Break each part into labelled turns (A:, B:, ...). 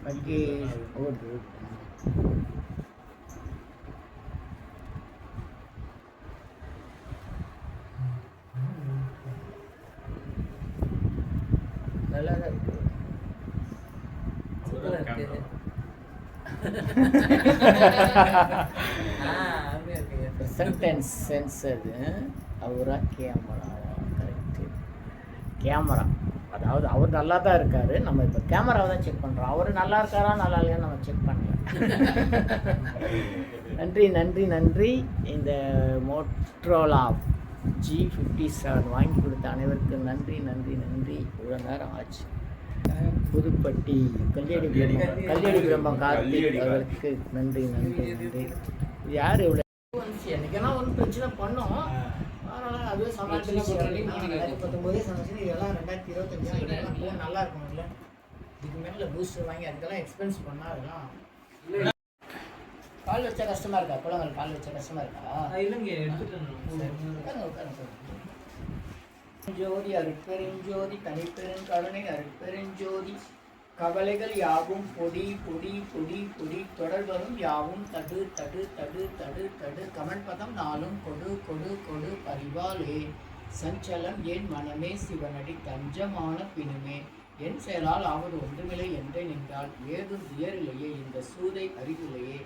A: Again, good. Sentence censored. அவரா கேமராவா? Correct. Camera, அதாவது அவர் நல்லா தான் இருக்காரு. நம்ம இப்போ கேமராவை தான் செக் பண்ணுறோம். அவர் நல்லா இருக்காரா நல்லா இல்லையான்னு நம்ம செக் பண்ணல. நன்றி நன்றி நன்றி. இந்த மோட்ரோலா G57 வாங்கி கொடுத்த அனைவருக்கும் நன்றி நன்றி நன்றி. இவ்வளோ நேரம் ஆச்சு. புதுப்பட்டி கல்யாணி பிரம்மம் கார்த்திக் அவர்களுக்கு நன்றி நன்றி நன்றி. இது யார் இவ்வளோ வந்துச்சு? என்னைக்கெல்லாம் ஒன்றும் பிரச்சனை பண்ணோம், அதனால் அதுவே சமாளிச்சு 2019 சமைச்சு. இதெல்லாம் 2025 ஃபோன் நல்லா இருக்கும் இல்லை? இதுக்கு மேலே பூஸ்டர் வாங்கி அதுக்கெல்லாம் எக்ஸ்பென்ஸ் பண்ணால் அதெல்லாம் கால் வச்சா கஷ்டமாக இருக்கா? குளங்கள் கால் வச்சா கஷ்டமாக இருக்கா? இல்லைங்க, ஜோதி அருட்பெருஞ்சோதி தனிப்பெருங்கருணை அருட்பெருஞ்சோதி கவலைகள் யாவும் பொடி பொடி பொடி பொடி தொடர்பதும் யாவும் தடு தடு தடு தடு தடு கமன் பதம் நாளும் கொடு கொடு கொடு பரிவாலே சஞ்சலம் என் மனமே சிவனடி தஞ்சமான பிணுமே என் செயலால் ஆவது ஒன்றுமில்லை என்றே நின்றால் ஏதும் துயரில்லையே இந்த சூதை அறிவில்லையே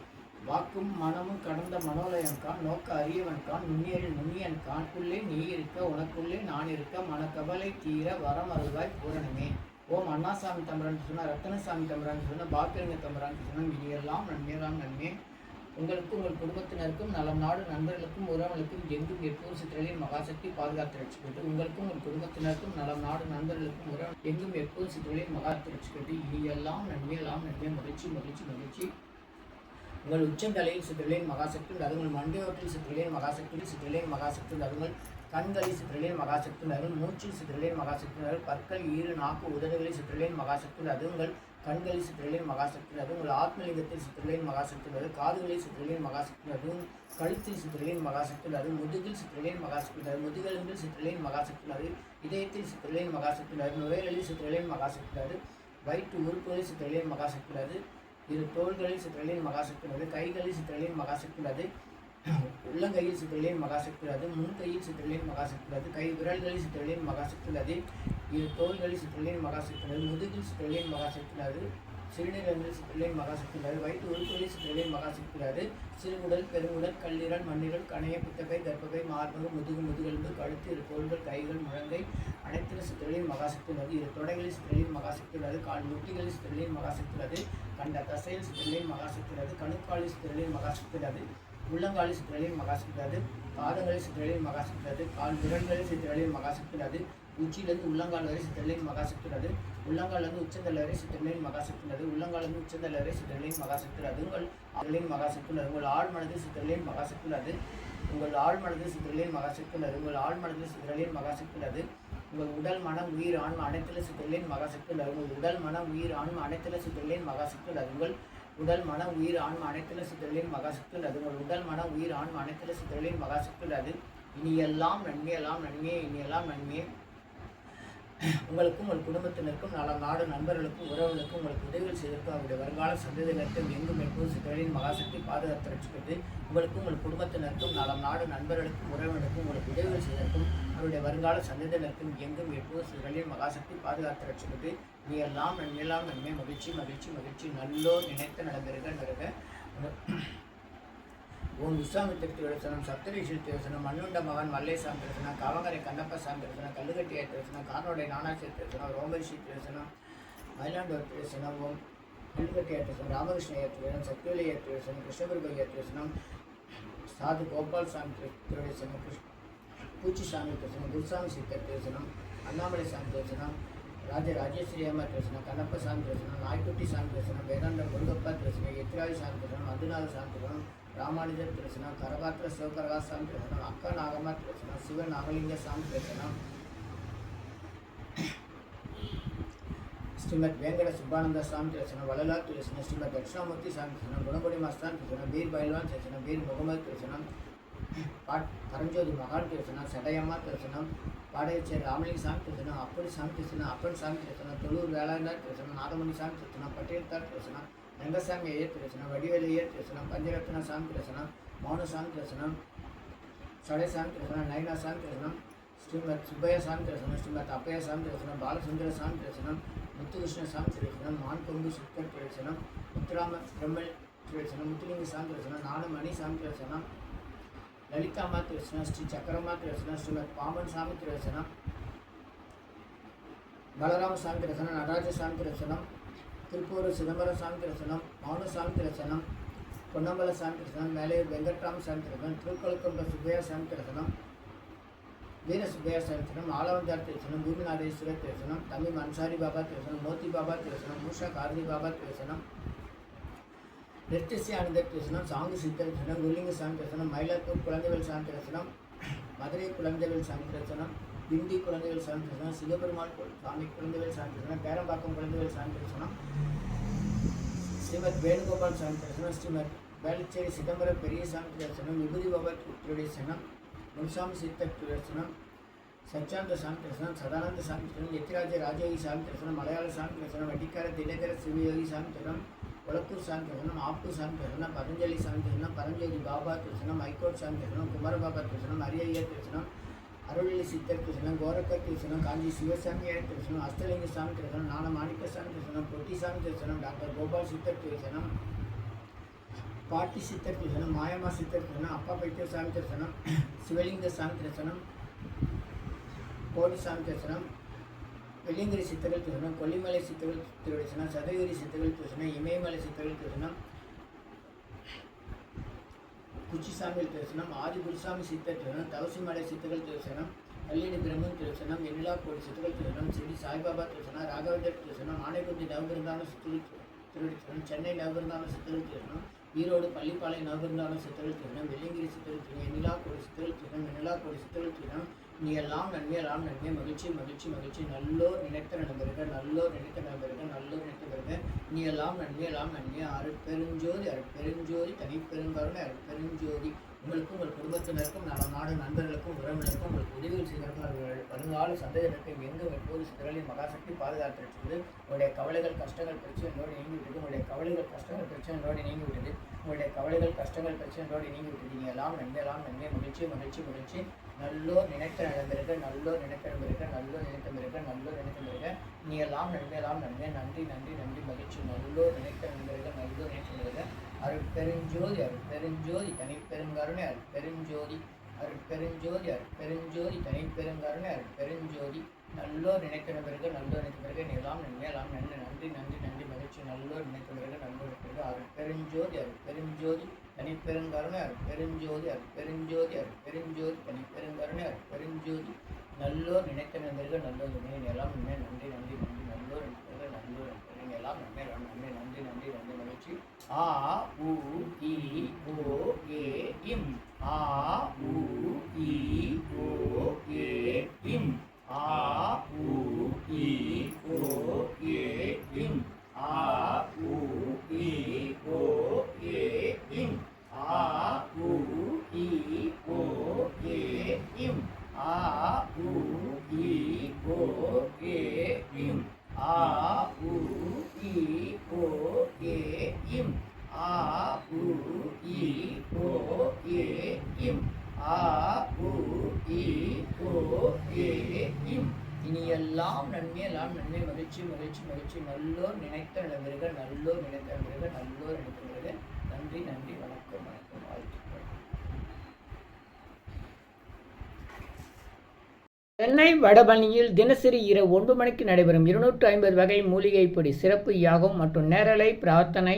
A: வாக்கும் மனமும் கடந்த மனோலயன்கான் நோக்க அறியவன்கான் நுண்ணியரில் நுண்ணியன்கான் உள்ளே நீ இருக்க உனக்குள்ளே நான் இருக்க மனக்கவலை தீர வரம் அருள்வாய் பூரணமே. ஓம் அண்ணாசாமி தம்பரான் சொன்ன, ரத்தனசாமி தம்பரான் சொன்ன, பாக்கியங்க தம்பரான் சொன்ன, இனியெல்லாம் நன்மையெல்லாம் நன்மை. உங்களுக்கும் உங்கள் குடும்பத்தினருக்கும் நலம் நாடு நண்பர்களுக்கும் உறவுகளுக்கும் எங்கும் எப்போது சித்திரையின் மகாசக்தி பாதுகாத்து ரட்சிக்கிறது. உங்களுக்கும் உங்கள் குடும்பத்தினருக்கும் நலம் நாடு நண்பர்களுக்கும் உறவு எங்கும் எப்போது சித்திரையின் மகாசக்தி ரட்சிக்கிறது. இனியெல்லாம் நன்மையெல்லாம் நன்மை. மகிழ்ச்சி மகிழ்ச்சி மகிழ்ச்சி. உங்கள் உச்சந்தலையில் சித்திரலின் மகாசக்தி அதுங்கள் மண்டையோட்டில் சித்திரலின் மகாசக்தி சித்திரலின் மகாசக்தி அதுங்கள் கண்களில் சித்திரலின் மகாசக்தி அருள் மூச்சில் சித்திரலின் மகாசக்தி அருள் பற்கள் ஈறு நாக்கு உதடுகளில் சித்திரலின் மகாசக்தி அதுங்கள் கண்களில் சித்திரலின் மகாசக்தி அது உங்கள் ஆத்மலிங்கத்தில் சித்திரலின் மகாசக்தி அது காதுகளில் சித்திரலின் மகாசக்தி அதுவும் கழுத்தில் சித்திரலின் மகாசக்தி அது முதுகில் சித்திரலின் மகாசக்தி அது முதுகெலும்பில் சித்திரலின் மகாசக்தி அது இதயத்தில் சித்திரலின் மகாசக்தி அது நுரையீரலில் சித்திரலின் மகாசக்தி அது வயிற்று உறுப்புகளில் சித்திரலின் மகாசக்தி அது இரு தோள்களில் சித்திரலின் மகாசக்தி உள்ளது கைகளில் சித்திரலின் மகாசக்தி உள்ளது உள்ளங்கையில் சித்திரலின் மகாசக்தி உள்ளது முன்கையில் சித்திரலின் மகாசக்தி உள்ளது கை விரல்களில் சித்திரலின் மகாசக்தி உள்ளது இரு தோள்களில் சித்திரலின் மகாசக்தி உள்ளது முதுகில் சித்திரலின் மகாசக்தி உள்ளது சிறுநீரகங்களில் சித்திரலின் மகாசக்தி உள்ளது வயிற்று உறுப்புகளில் சித்திரலின் மகாசக்தி உள்ளது சிறுகுடல் பெருங்குடல் கல்லீரல் மண்ணீரல் கணைய பித்தப்பை கர்ப்பப்பை மார்பகம் முதுகு முதுகெலும்பு கழுத்து இரு தோள்கள் கைகள் முழங்கை அனைத்திலும் சித்திரலின் மகாசக்தி உள்ளது இரு தொடைகளில் சித்திரலின் மகாசக்தி உள்ளது கால் முட்டிகளில் சித்திரலின் மகாசக்தி உள்ளது கண்ட தசையில் சித்திரலின் மகாசக்தி உள்ளது கணுக்காலில் சித்திரலின் மகாசக்தி உள்ளது உள்ளங்காலில் சித்திரலின் மகாசக்தி உள்ளது பாதங்களில் சித்திரலின் மகாசக்தி உள்ளது கால் விரல்களில் சித்திரலின் மகாசக்தி உள்ளது உச்சியிலிருந்து உள்ளங்கால் வரை சித்திரலின் மகாசக்தி உள்ளது உள்ளங்காலிருந்து உச்சந்தலை வரை சித்திரலின் மகாசக்தி உள்ளது உள்ளங்காலிருந்து உச்சந்தலை வரை சித்திரலின் மகாசக்தி உள்ளது உங்கள் மகாசக்தி உள்ளது உங்கள் ஆழ் மனதில் சித்திரலின் மகாசக்தி உள்ளது உங்கள் ஆழ் மனதில் சித்திரலின் மகாசக்தி உள்ளது உங்கள் ஆழ் மனதில் சித்திரலின் மகாசக்தி உள்ளது உங்கள் உடல் மனம் உயிர் ஆன்மா அனைத்துல சித்திரலின் மகாசக்தி உள்ளது உங்கள் உடல் மனம் உயிர் ஆன்மா அனைத்துல சித்திரலின் மகாசக்தி உள்ளது உங்கள் உடல் மன உயிர் ஆன்மா அனைத்துல சித்திரலின் மகாசக்தி உள்ளது உங்கள் உடல் மன உயிர் ஆன்மா அனைத்துல சித்திரலின் மகாசக்தி உள்ளது. இனியெல்லாம் நன்மையெல்லாம் நன்மையே இனியெல்லாம் நன்மையே. உங்களுக்கும் உங்கள் குடும்பத்தினருக்கும் நலம் நாடு நண்பர்களுக்கும் உறவுகளுக்கும் உங்களுக்கு உதவிகள் செய்திருக்கும் அவருடைய வருங்கால சந்ததியினருக்கும் எங்கும் எப்போது சித்திரலின் மகாசக்தி பாதுகாத்து ரட்சிக்கிறது. உங்களுக்கும் உங்கள் குடும்பத்தினருக்கும் நலம் நாடு நண்பர்களுக்கும் உறவினருக்கும் உங்களுக்கு உதவிகள் செய்திருக்கும் அவருடைய வருங்கால சந்ததியினருக்கும் எங்கும் எப்போது சித்திரலின் மகாசக்தி பாதுகாத்து ரட்சிக்கிறது. நீ எல்லாம் நன்மையெல்லாம் நன்மை. மகிழ்ச்சி மகிழ்ச்சி மகிழ்ச்சி. நல்லோர் நினைத்த நடந்திருக்க நிறக. ஓம் விஸ்வாமித்திர திருவசனம் சப்தரிஷி திருவசனம் மண்ணுண்ட மகன் மல்லேசாமி திருவசனம் காவங்கரை கண்ணப்ப சாமி திருவசனம் கல்லுகட்டிய திருவசனம் கார்னோடைய நானாட்சி திருவசனம் ரோமரிஷி திருவசனம் மயிலாண்டோர் திருவசனம் ஓம் கல்லுகட்டிய திருவசனம் ராமகிருஷ்ணய திருவசனம் சத்யவலிய திருவசனம் கிருஷ்ணகுருபைய திருவசனம் சாது கோபால் சாமி திருவசனம் பூச்சி சாமி திருவசனம் குருசாமி சித்தர் திருவசனம் அண்ணாமலை சாமி திருவசனம் ராஜேஸ்வரி அம்மா திருவசனம் கண்ணப்ப சாமி திருவசனம் நாய்க்குட்டி சாமி திருவசனம் வேதாந்த முருகப்பா திருவசனம் எத்திராஜி சாமி திருவசனம் மதுநாத சாமி திருவசனம் ராமானுஜர் திருவசனம் கரபாத்திர சிவபிரகாஷ் சாமி திருவசனம் அக்கா நாகம்மா திருவசனம் சிவ நாகலிங்க சாமி திருவசனம் ஸ்ரீமத் வேங்கட சுப்பானந்த சாமி திருவசனம் வள்ளலார் திருவசனம் ஸ்ரீமத் தட்சிணாமூர்த்தி சாமி திருவசனம் குணகுடி மஸ்தான் திருவசனம் பீர் பைல்வான் திருவசனம் பீர் முகமது திருவசனம் பரஞ்சோதி மகான் திருவசனம் சடையம்மா திருவசனம் பாடையச்சேரி ராமலிங்க சாமி திருத்தனம், அப்படி சாமி திருத்தனம், அப்பன் சாமி திருத்தனம், தொழூர் வேளாண்தார் திருத்தனம், நாதமணி சாமி திருத்தனம், பட்டியல்தார் திருத்தனம், ரங்கசாமி ஐயர் திருத்தனம், வடிவேலு ஐயர் திருத்தனம், பஞ்சரத்ன சாமி திருத்தனம், மௌனசாமி திருத்தனம், சடைசாமி திருத்தனம், நயனா சாமி திருத்தனம், ஸ்ரீமத் சுப்பையா சாமி திருத்தனம், ஸ்ரீமத் அப்பையா சாமி திருத்தனம், பாலசுந்தர சாமி திருத்தனம், முத்துகிருஷ்ண சாமி திருத்தனம், மான்கொங்கு சித்தர் திருத்தனம், முத்துராம பிரம்மல் திருத்தனம், முத்துலிங்க சாமி திருத்தனம், நானுமணி சாமி திருத்தனம், லலிதாமா திருத்தனம், ஸ்ரீ சக்கரமா திருத்தனம், ஸ்ரீமத் பாம்பன் சாமி திருத்தனம், பலராம சாமி திருத்தனம், நடராஜ சாமி திருத்தனம், திருப்பூர் சிதம்பரம் சாமி திருத்தனம், மௌன சாமி திருத்தனம், பொன்னம்பல சாமி திருத்தனம், மேலையூர் வெங்கட்ராம சாமி திருத்தனம், திருக்கொழுக்கம்ப சுப்பையா சாமி திருத்தனம், வீர சுப்பையா சாமி திருத்தனம், ஆலவந்தார் திருத்தனம், பூமிநாதேஸ்வரர் திருத்தனம், தமிழ் அன்சாரி பாபா திருத்தனம், மோத்தி பாபா திருத்தனம், மூஷா காரதி பாபா திருத்தனம், நிர்த்திசி ஆனந்தர் திருத்தனம், சாங்கு சித்தர் திருத்தனம், குருலிங்க சாமி திருத்தனம், மயிலாப்பூர் குழந்தைகள் சாமி திருத்தனம், மதுரை குழந்தைகள் சாமி திருத்தனம், திண்டி குழந்தைகள் சாமி திருத்தனம், சிவபெருமாள் சாமி குழந்தைகள் சாமி திருத்தனம், பேரம்பாக்கம் குழந்தைகள் சாமி திருத்தனம், ஸ்ரீமத் வேணுகோபால் சாமி திருத்தனம், ஸ்ரீமத் வேளச்சேரி சிதம்பரம் பெரிய சாமி திருத்தனம், விபூதி பாபா திருத்தனம், முன்சாமி சித்தர் திருத்தனம், சச்சாந்த சாமி திருத்தனம், சதானந்த சாமி திருத்தனம், எத்திராஜ ராஜயோகி சாமி திருத்தனம், மலையாள சாமி திருத்தனம், வட்டிக்கார தினகர சிவயோகி சாமி திருத்தனம், உலக்கூர் சாமி திருத்தனம், ஆப்பூர் சாமி திருத்தனம், பதஞ்சலி சாமி திருத்தனம், பரஞ்சோதி பாபா திருத்தனம், ஐகோட் சாமி திருத்தனம், குமாரபாபா திருத்தனம், அரியய்யா திருத்தனம், அருள்வெளி சித்தர் திருத்தனம், கோரக்கர் திருத்தனம், காஞ்சி சிவசாமியார் திருத்தனம், அஷ்டலிங்க சாமி திருத்தனம், நான மாணிக்க சாமி திருத்தனம், பொட்டி சாமி திருத்தனம், டாக்டர் கோபால் சித்தர் திருத்தனம், பாட்டி சித்தர் திருத்தனம், மாயம்மா சித்தர் திருத்தனம், அப்பா பைத்திய சாமி திருத்தனம், சிவலிங்க சாமி திருத்தனம், கோடி சாமி திருத்தனம், வெள்ளியங்கிரி சித்தர்கள் திருத்தனம், கொல்லிமலை சித்தர்கள் திருத்தனம், சதகிரி சித்தர்கள் திருத்தனம், இமயமலை சித்தர்கள் திருத்தனம், குச்சிசாமி திருத்தனம், ஆதி குருசாமி சித்தர் திருத்தனம், தவசிமலை சித்தர்கள் திருத்தனம், கல்யாணி பிரம்மன் திருத்தனம், எண்ணிலா கோடி சித்தர்கள் திருத்தனம், ஸ்ரீ சாய்பாபா திருத்தனம், ராகவேந்தர் திருத்தனம், ஆனைக்குந்தி நவகிருந்தான சித்தர்கள் திருத்தனம், சென்னை நவகிருந்தான சித்தர்கள் திருத்தனம், ஈரோடு பள்ளிப்பாளைய நவகிருந்தான சித்தர்கள் திருத்தனம், வெள்ளியங்கிரி சித்தர்கள் திருத்தனம், எண்ணிலா கோடி சித்தர்கள் திருத்தனம், எண்ணிலா கோடி சித்தர்கள் திருத்தனம், நீ எல்லாம் நன்மை எல்லாம் நன்மை, மகிழ்ச்சி மகிழ்ச்சி மகிழ்ச்சி, நல்லோர் நினைத்த நண்பருக, நல்லோர் நினைத்த நண்பருக, நல்லோர் நினைத்த பிறகு, நீ எல்லாம் நன்மை எல்லாம் நன்மை, அருட்பெருஞ்சோதி அருட்பெருஞ்சோதி தனிப்பெருங்கருணை அருட்பெருஞ்சோதி, உங்களுக்கும் உங்கள் குடும்பத்தினருக்கும் நாடு நண்பர்களுக்கும் உறவினருக்கும் உங்களுக்கு உதவிகள் செய்திருக்கிறார்கள். வருங்கால சந்ததியினருக்கும் எங்கும் எப்போது சித்தர்களின் மகாசக்தி பாதுகாத்திருக்கிறது. உங்களுடைய கவலைகள் கஷ்டங்கள் பிரச்சனைகளோடு நீங்கிவிட்டது. உங்களுடைய கவலைகள் கஷ்டங்கள் பிரச்சனைகளோடு நீங்கிவிட்டது. உங்களுடைய கவலைகள் கஷ்டங்கள் பிரச்சனைகளோடு நீங்கிவிட்டது. நீங்கள் எல்லாம் நன்மை எல்லாம் நன்மை, மகிழ்ச்சி மகிழ்ச்சி மகிழ்ச்சி, நல்லோர் நினைத்த நடந்திருக்க, நல்லோர் நினைத்த நம்பிருக்க, நல்லோர் நினைத்த பிறக்க, நல்லோர் நினைத்த பிறக்க, நீ எல்லாம் நன்மை எல்லாம் நன்மை, நன்றி நன்றி நன்றி மகிழ்ச்சி, நல்லோர் நினைத்த நம்பிருக்க, நல்லோர் நினைத்த பிறக்க, அருட்பெருஞ்சோதி அருட்பெருஞ்சோதி தனிப்பெருங்கருணை அருட்பெருஞ்சோதி, அருட்பெருஞ்சோதி அருட்பெருஞ்சோதி தனிப்பெருங்கருணை அருட்பெருஞ்சோதி, நல்லோர் நினைத்த பிறகு, நல்லோர் நினைத்த பிறகு, நீ எல்லாம் நன்மை எல்லாம் நன்மை, நன்றி நன்றி நன்றி மகிழ்ச்சி, நல்லோர் நினைத்த பிறகு, நல்லோர் பிறகு, அருட்பெருஞ்சோதி அருட்பெருஞ்சோதி தனிப்பெருங்கருணை அருட்பெருஞ்சோதி, அருட்பெருஞ்சோதி அருட்பெருஞ்சோதி தனிப்பெருங்கருணை அருட்பெருஞ்சோதி, நல்லோர் நினைத்த நண்பர்கள் நல்லோர் நன்மை எல்லாம் நன்மை, நன்றி நன்றி நன்றி, நல்லோர் நினைத்தவர்கள் நல்லோர் நண்பர்கள் எல்லாம் நன்மை எல்லாம் நன்மை, நன்றி நன்றி நன்றி மகிழ்ச்சி. ஆ உ இ ஓ ஏ இம், ஆ உ இ ஓ ஏ இம், ஆ உ இ ஓ ஏ இம், ஆ உ இ ஓ ஏ இம், ஆ உ இ ஓ ஏ இம், ஆ உ இ ஓ ஏ இம், ஆ உ இ ஓ ஏ இம், ஆ உ இ ஓ ஏ இம், ஆ உ இ ஓ ஏ இம். இனி எல்லாம் நன்மை எல்லாம் நன்மை, மகிழ்ச்சி மகிழ்ச்சி மகிழ்ச்சி, நல்லோர் நினைத்த நண்பர்கள் நல்லோர் நினைத்த நண்பர்கள் நல்லோர் நினைத்த நண்பர்கள், நன்றி நன்றி, வணக்கம் வணக்கம், வாழ்த்துக்கள். சென்னை வடபழனியில் தினசரி இரவு 9 மணிக்கு நடைபெறும் 250 வகை மூலிகை பொடி சிறப்பு யாகம் மற்றும் நேரலை பிரார்த்தனை,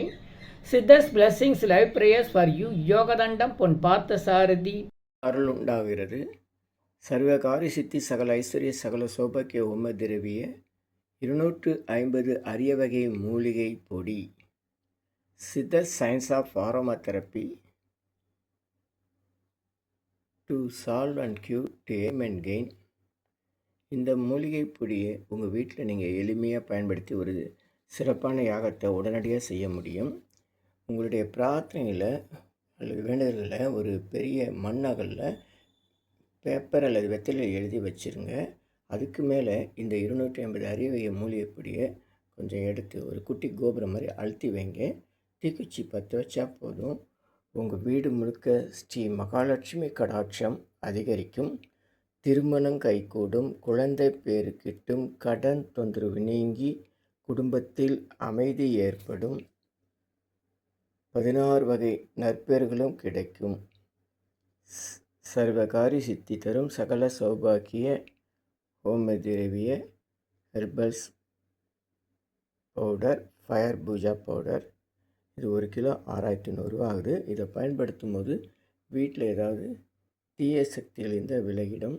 A: Siddhars blessings live prayers for you, யோகதண்டம் பொன் பார்த்த சாரதி அருள் உண்டாகிறது. சர்வகாரி சித்தி சகல ஐஸ்வர்ய சகல சௌபாக்கிய உம திரவிய 250 அரிய வகை மூலிகை பொடி, Siddhars science of aromatherapy to solve and cure, to aim and gain. இந்த மூலிகை பொடியை உங்கள் வீட்டில் நீங்கள் எளிமையாக பயன்படுத்தி ஒரு சிறப்பான யாகத்தை உடனடியாக செய்ய முடியும். உங்களுடைய பிரார்த்தனையில் அல்லது வேண்டுதலில் ஒரு பெரிய மண்ணகலில் பேப்பர் அல்லது வெத்தலையில் எழுதி வச்சுருங்க. அதுக்கு மேலே இந்த 250 அரிவைய மூலிகைப்பொடியை கொஞ்சம் எடுத்து ஒரு குட்டி கோபுரம் மாதிரி அழுத்தி வைங்க. தீக்குச்சி பற்ற வச்சா போதும். உங்கள் வீடு முழுக்க ஸ்ரீ மகாலட்சுமி கடாட்சம் அதிகரிக்கும். திருமணம் கைகூடும், குழந்தை பேறு கிட்டும், கடன் தொந்தரவு நீங்கி குடும்பத்தில் அமைதி ஏற்படும், 16 வகை நற்பெயர்களும் கிடைக்கும். சர்வகாரி சித்தி தரும் சகல சௌபாக்கிய ஹோம திரவிய herbals powder, fire puja powder. இது 1 கிலோ 6100 ரூபா ஆகுது. இதை பயன்படுத்தும் போது வீட்டில் ஏதாவது தீய சக்திகளிலிருந்து விலகிடும்.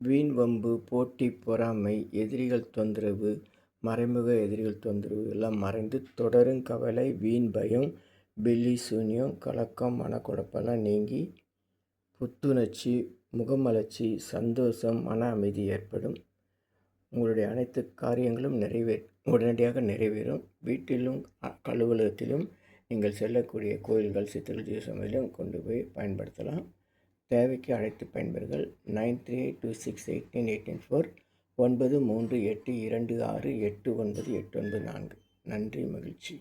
A: வீண் வம்பு, போட்டி, பொறாமை, எதிரிகள் தொந்தரவு, மறைமுக எதிரிகள் தொந்தரவு எல்லாம் மறைந்து தொடரும் கவலை, வீண் பயம், பில்லி சூன்யம், கலக்கம், மனக்குழப்பெல்லாம் நீங்கி புத்துணர்ச்சி, முகமலர்ச்சி, சந்தோஷம், மன அமைதி ஏற்படும். உங்களுடைய அனைத்து காரியங்களும் உடனடியாக நிறைவேறும். வீட்டிலும் அலுவலகத்திலும் நீங்கள் செல்லக்கூடிய கோயில்கள், சித்தர்கள் சமையலும் கொண்டு போய் பயன்படுத்தலாம். தேவைக்கு அழைத்து பயன்பெறுங்கள். 9382689884 9382268984. நன்றி, மகிழ்ச்சி.